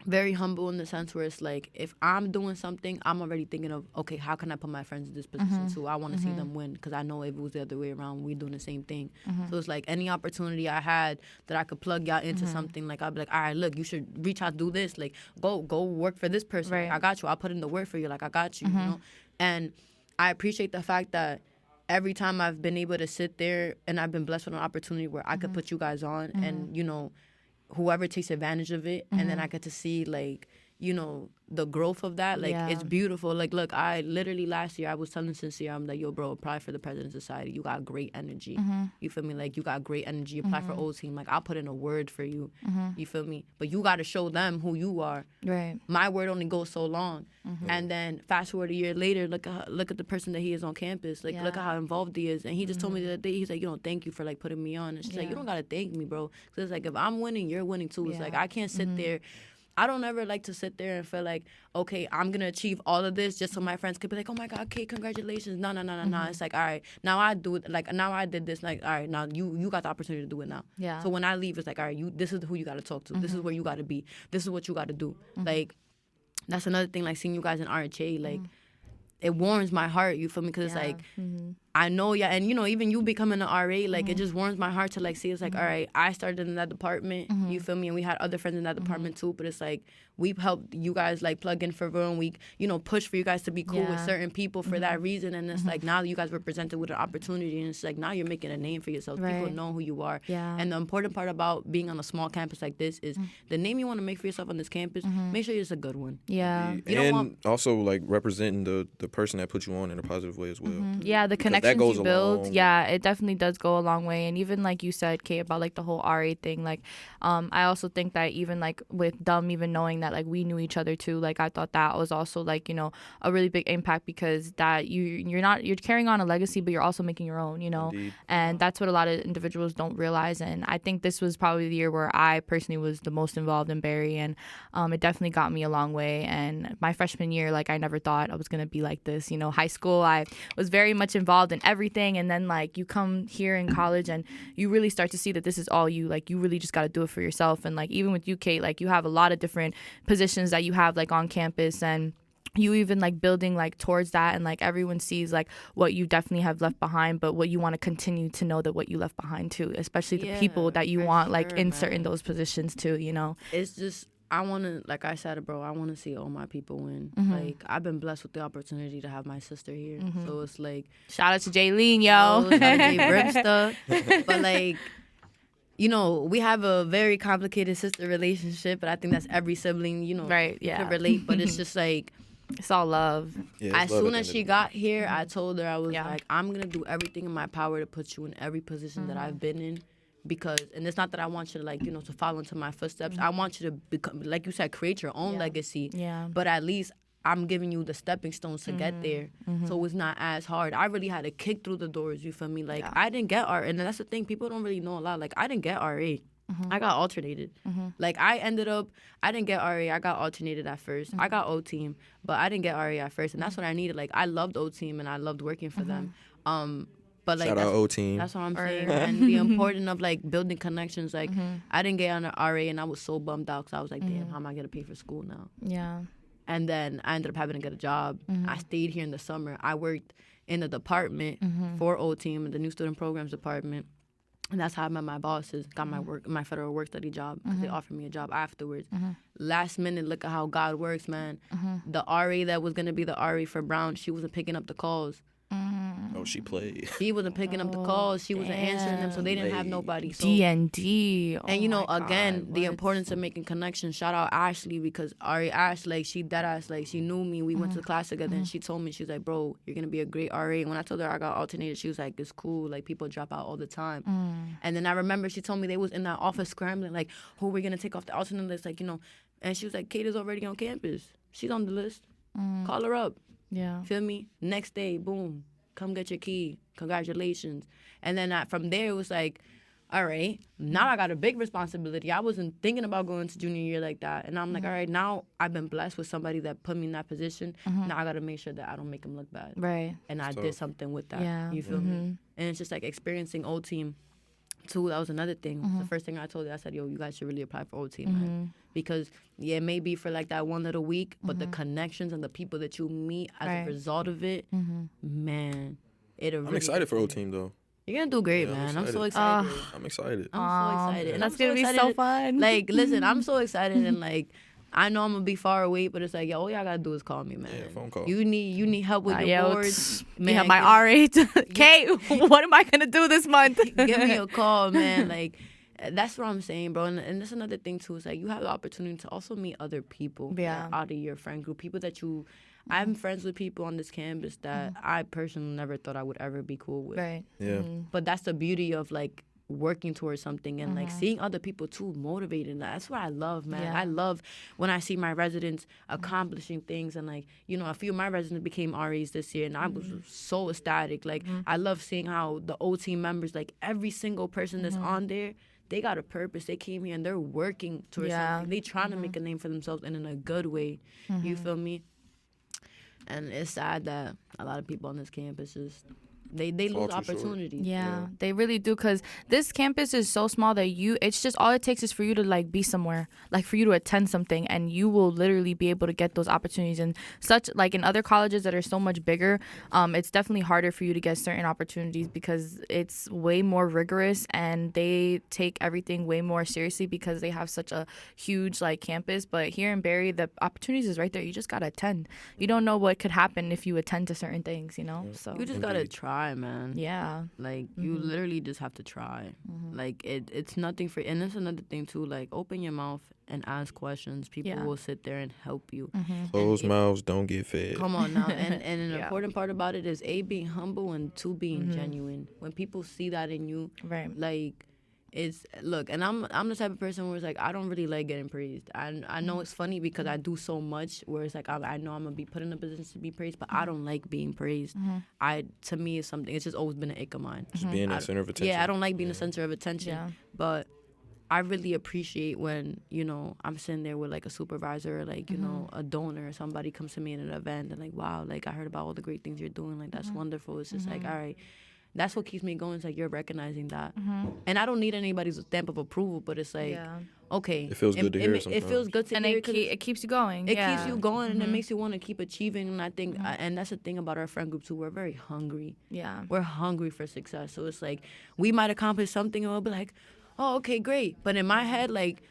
very humble in the sense where it's like, if I'm doing something, I'm already thinking of, okay, how can I put my friends in this position too? I want to see them win, because I know if it was the other way around, we're doing the same thing. So it's like, any opportunity I had that I could plug y'all into something, like, I'd be like, all right, look, you should reach out, do this, like, go work for this person. Like, I got you. I'll put in the work for you. Like, I got you, you know? And I appreciate the fact that every time I've been able to sit there and I've been blessed with an opportunity where I could put you guys on, and, you know, whoever takes advantage of it, and then I get to see, like, you know, the growth of that. Like, it's beautiful. Like, look, I literally last year, I was telling Sincere, I'm like, yo, bro, apply for the President's Society. You got great energy. You feel me? Like, you got great energy. Apply for O Team. Like, I'll put in a word for you. You feel me? But you got to show them who you are. Right. My word only goes so long. And then fast forward a year later, look at the person that he is on campus. Like, look at how involved he is. And he just told me the other day, he's like, you know, thank you for, like, putting me on. And she's like, you don't got to thank me, bro. Because it's like, if I'm winning, you're winning too. It's like, I can't sit there. I don't ever like to sit there and feel like, okay, I'm going to achieve all of this just so my friends could be like, oh, my God, Kate, congratulations. No. It's like, all right, now I do it. Like, now I did this. Like, all right, now you got the opportunity to do it now. Yeah. So when I leave, it's like, all right, this is who you got to talk to. This is where you got to be. This is what you got to do. Like, that's another thing, like, seeing you guys in RHA, like, it warms my heart, you feel me? Because it's like, I know, and, you know, even you becoming an RA, like, it just warms my heart to, like, see it's like, all right, I started in that department, you feel me? And we had other friends in that department, too. But it's like, we've helped you guys, like, plug in for real, and we, you know, push for you guys to be cool with certain people for that reason. And it's like, now you guys were presented with an opportunity, and it's like, now you're making a name for yourself. Right. People know who you are. Yeah. And the important part about being on a small campus like this is the name you want to make for yourself on this campus, make sure it's a good one. Yeah. And also, like, representing the person that put you on in a positive way as well. Yeah, the connections you build. Yeah, it definitely does go a long way. And even like you said, Kate, about like the whole RA thing, like I also think that even like with Dumb, even knowing that like we knew each other too, like I thought that was also like, you know, a really big impact, because that you're carrying on a legacy, but you're also making your own, you know. Indeed. And that's what a lot of individuals don't realize. And I think this was probably the year where I personally was the most involved in Barry, and it definitely got me a long way. And my freshman year, like I never thought I was gonna be like this, you know. High school, I was very much involved in everything, and then like you come here in college and you really start to see that this is all you, like you really just got to do it for yourself. And like even with you, Kate, like you have a lot of different positions that you have like on campus, and you even like building like towards that, and like everyone sees like what you definitely have left behind, but what you want to continue to know that what you left behind too, especially the people that you want like insert in those positions too, you know. It's just, I want to, like I said, bro, I want to see all my people win. Like, I've been blessed with the opportunity to have my sister here. So it's like, shout out to Jaylene, yo. Shout out to Brimsta. But like, you know, we have a very complicated sister relationship, but I think that's every sibling, you know, right? Yeah, can relate. But it's just like, it's all love. Yeah, as soon as she got here, I told her, I was like, I'm gonna do everything in my power to put you in every position that I've been in. Because, and it's not that I want you to like, you know, to follow into my footsteps. I want you to become, like you said, create your own legacy. Yeah. But at least I'm giving you the stepping stones to get there. So it's not as hard. I really had to kick through the doors, you feel me? Like, I didn't get RA. And that's the thing, people don't really know a lot. Like, I didn't get RA. I got alternated. Like, I didn't get RA. I got alternated at first. I got O team, but I didn't get RA at first, and that's what I needed. Like, I loved O team and I loved working for them. But like, Shout out O team. that's what I'm saying. And the importance of like building connections. Like, I didn't get on an RA, and I was so bummed out because I was like, damn, how am I gonna pay for school now? Yeah. And then I ended up having to get a job. I stayed here in the summer. I worked in the department for O team, the new student programs department. And that's how I met my bosses, got my federal work study job, because they offered me a job afterwards. Last minute, look at how God works, man. The RA that was going to be the RA for Brown, she wasn't picking up the calls. Oh, she played. She wasn't picking up the calls. She wasn't answering them, so they didn't have nobody. So, D&D. and, you know, again, the importance of making connections. Shout out Ashley, because Ari Ashley, like, she deadass, like, she knew me. We went to class together, and she told me, she was like, bro, you're going to be a great RA. And when I told her I got alternated, she was like, it's cool. Like, people drop out all the time. And then I remember she told me they was in that office scrambling, like, who are we going to take off the alternate list? Like, you know, and she was like, Kait is already on campus. She's on the list. Call her up. Yeah. Feel me? Next day, boom. Come get your key. Congratulations. And then from there, it was like, all right, now I got a big responsibility. I wasn't thinking about going to junior year like that. And I'm like, all right, now I've been blessed with somebody that put me in that position. Now I got to make sure that I don't make them look bad. Right. And I did something with that. Yeah. You feel me? And it's just like experiencing old team. Too, that was another thing. The first thing I told you, I said, yo, you guys should really apply for old team, man. Because, yeah, it may be for like that one little week, but the connections and the people that you meet as a result of it, man, it'll really... I'm excited for O team, though. You're going to do great, Yeah, man. I'm excited. so excited. I'm excited. I'm so excited. And That's I'm going to be excited. so fun. Like, listen, I'm so excited, and like, I know I'm gonna be far away, but it's like, yo, all y'all gotta do is call me, man. Yeah, phone call. You need help with your boards, man. Yeah, my RA. Kait, what am I gonna do this month? Give me a call, man. Like, that's what I'm saying, bro. And that's another thing too. Is like, you have the opportunity to also meet other people out of your friend group, people that you. I'm friends with people on this campus that I personally never thought I would ever be cool with. Right. Yeah. But that's the beauty of like working towards something and like seeing other people too motivated. That's what I love, man. Yeah. I love when I see my residents accomplishing things, and like, you know, a few of my residents became RAs this year, and I was so ecstatic. Like, I love seeing how the O team members, like every single person that's on there, they got a purpose. They came here and they're working towards something. They trying to make a name for themselves, and in a good way. You feel me? And it's sad that a lot of people on this campus just they lose opportunities. Yeah, they really do, because this campus is so small that it's just all it takes is for you to like be somewhere, like for you to attend something, and you will literally be able to get those opportunities. And such, like in other colleges that are so much bigger, it's definitely harder for you to get certain opportunities because it's way more rigorous and they take everything way more seriously because they have such a huge like campus. But here in Barrie, the opportunities is right there. You just gotta attend. You don't know what could happen if you attend to certain things, you know. So You just gotta try, man. yeah. Like, you literally just have to try. Like, it's nothing for... And that's another thing, too. Like, open your mouth and ask questions. People will sit there and help you. Closed mouths don't get fed. Come on now. And an important part about it is, A, being humble, and 2, being genuine. When people see that in you, Right. like... It's look, and I'm the type of person where it's like I don't really like getting praised. I know it's funny because I do so much where it's like I know I'm gonna be put in a position to be praised, but I don't like being praised. To me it's something. It's just always been an ick of mine. Just being that center of attention. Yeah, I don't like being the center of attention. Yeah. But I really appreciate when, you know, I'm sitting there with like a supervisor or like, you know, a donor or somebody comes to me in an event and like, wow, like I heard about all the great things you're doing. Like that's wonderful. It's just like, all right. That's what keeps me going. It's like you're recognizing that. And I don't need anybody's stamp of approval, but it's like, okay. It feels good to hear sometimes. It feels good to And hear. it keeps you going. It keeps you going, and it makes you want to keep achieving. And I think, and that's the thing about our friend group too, we're very hungry. Yeah. We're hungry for success. So it's like, we might accomplish something and we'll be like, oh, okay, great. But in my head, like,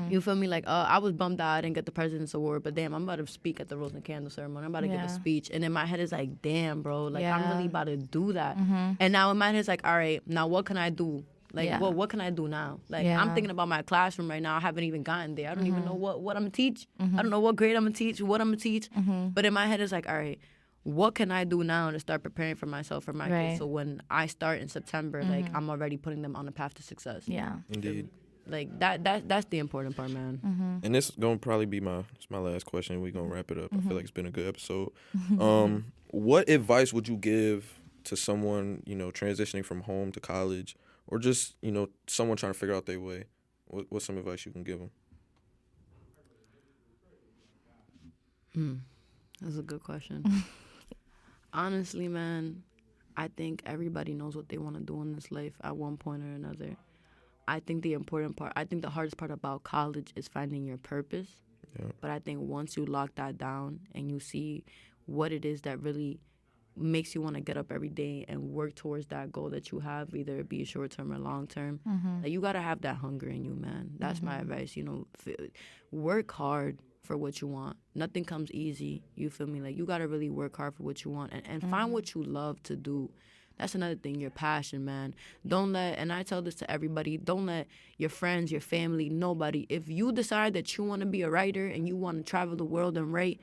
you feel me? Like, I was bummed out I didn't get the President's Award, but damn, I'm about to speak at the Rose and Candle ceremony. I'm about to give a speech. And in my head, it's like, damn, bro, like, I'm really about to do that. And now in my head, it's like, all right, now what can I do? Like, what can I do now? Like, I'm thinking about my classroom right now. I haven't even gotten there. I don't even know what I'm going to teach. I don't know what grade I'm going to teach, what I'm going to teach. But in my head, it's like, all right, what can I do now to start preparing for myself, for my kids? So when I start in September, like, I'm already putting them on a path to success. Yeah. Indeed. Like, that's the important part, man. And this gonna probably be my last question. We're gonna wrap it up. I feel like it's been a good episode. What advice would you give to someone, you know, transitioning from home to college or just, you know, someone trying to figure out their way? What's some advice you can give them? That's a good question. Honestly, man, I think everybody knows what they want to do in this life at one point or another. I think the hardest part about college is finding your purpose. Yeah. But I think once you lock that down and you see what it is that really makes you want to get up every day and work towards that goal that you have, either it be short term or long term, like, you got to have that hunger in you, man. That's my advice. You know, work hard for what you want. Nothing comes easy. You feel me? Like, you got to really work hard for what you want and find what you love to do. That's another thing, your passion, man. Don't let, and I tell this to everybody, don't let your friends, your family, nobody, if you decide that you want to be a writer and you want to travel the world and write,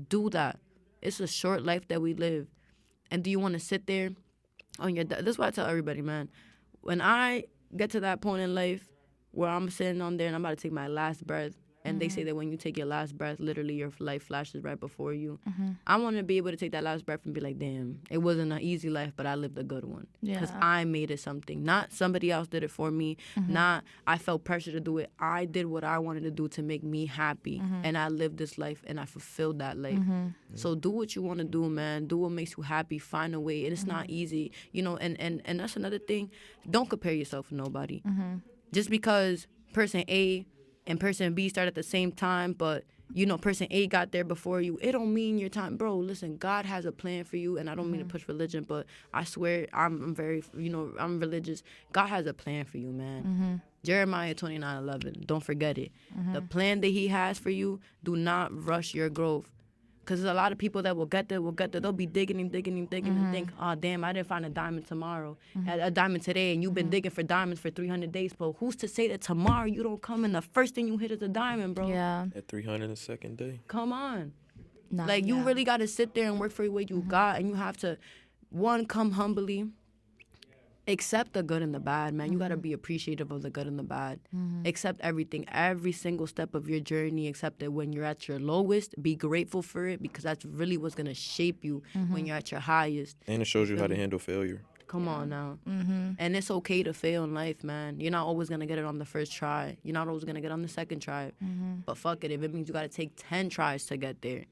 do that. It's a short life that we live. And do you want to sit there on your... This is what I tell everybody, man. When I get to that point in life where I'm sitting on there and I'm about to take my last breath, and they say that when you take your last breath, literally your life flashes right before you. I want to be able to take that last breath and be like, damn, it wasn't an easy life, but I lived a good one. Because I made it something. Not somebody else did it for me. Not I felt pressure to do it. I did what I wanted to do to make me happy. And I lived this life and I fulfilled that life. So do what you want to do, man. Do what makes you happy. Find a way. And it's not easy. You know, and that's another thing. Don't compare yourself with nobody. Just because person A and person B start at the same time, but, you know, person A got there before you, it don't mean your time. Bro, listen, God has a plan for you, and I don't mean to push religion, but I swear I'm very, you know, I'm religious. God has a plan for you, man. Jeremiah 29:11, don't forget it. The plan that he has for you, do not rush your growth. Because there's a lot of people that will get there. They'll be digging and think, oh, damn, I didn't find a diamond tomorrow, a diamond today, and you've been digging for diamonds for 300 days. But who's to say that tomorrow you don't come and the first thing you hit is a diamond, bro? Yeah. At 302nd day. Come on. Nah, Like, you really got to sit there and work for what you got, and you have to, one, come humbly. Accept the good and the bad, man. You got to be appreciative of the good and the bad. Accept everything, every single step of your journey. Accept it when you're at your lowest. Be grateful for it, because that's really what's going to shape you when you're at your highest. And it shows you how to handle failure. Come on now. And it's okay to fail in life, man. You're not always going to get it on the first try. You're not always going to get it on the second try. But fuck it. If it means you got to take 10 tries to get there,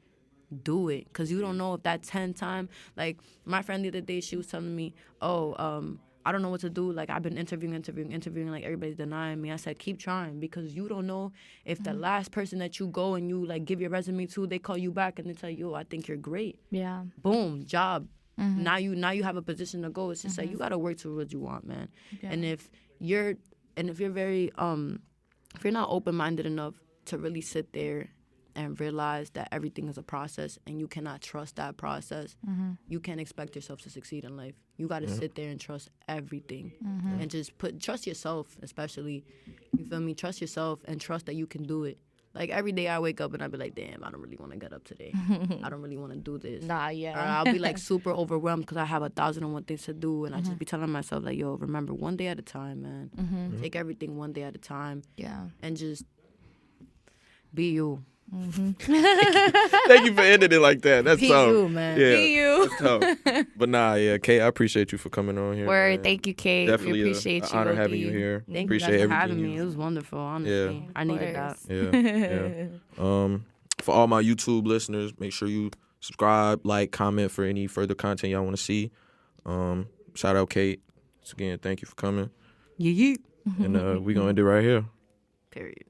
do it. Because you don't know if that 10 time, like my friend the other day, she was telling me, I don't know what to do. Like, I've been interviewing. Like, everybody's denying me. I said, keep trying, because you don't know if the last person that you go and you, like, give your resume to, they call you back and they tell you, I think you're great. Yeah. Boom, job. Now you have a position to go. It's just like, you got to work to what you want, man. Yeah. And if you're very, if you're not open-minded enough to really sit there and realize that everything is a process and you cannot trust that process, you can't expect yourself to succeed in life. You got to sit there and trust everything and just trust yourself, especially. You feel me? Trust yourself and trust that you can do it. Like, every day I wake up and I be like, damn, I don't really want to get up today. I don't really want to do this. Nah, yeah. Or I'll be like super overwhelmed because I have 1,001 things to do, and I just be telling myself, like, yo, remember, one day at a time, man. Take everything one day at a time. Yeah. And just be you. Thank you for ending it like that. That's Be tough. you, man. Yeah, Be you. that's tough. But nah, yeah, Kate, I appreciate you for coming on here. Word. Man. Thank you, Kate. Definitely we appreciate an you. honor having OD. you here. Thank appreciate you guys for everything having me. you- It was wonderful, honestly. Yeah. I needed that. Yeah. For all my YouTube listeners, make sure you subscribe, like, comment for any further content y'all want to see. Shout out Kate. Once again, thank you for coming. Yeah. And we gonna end it right here. Period.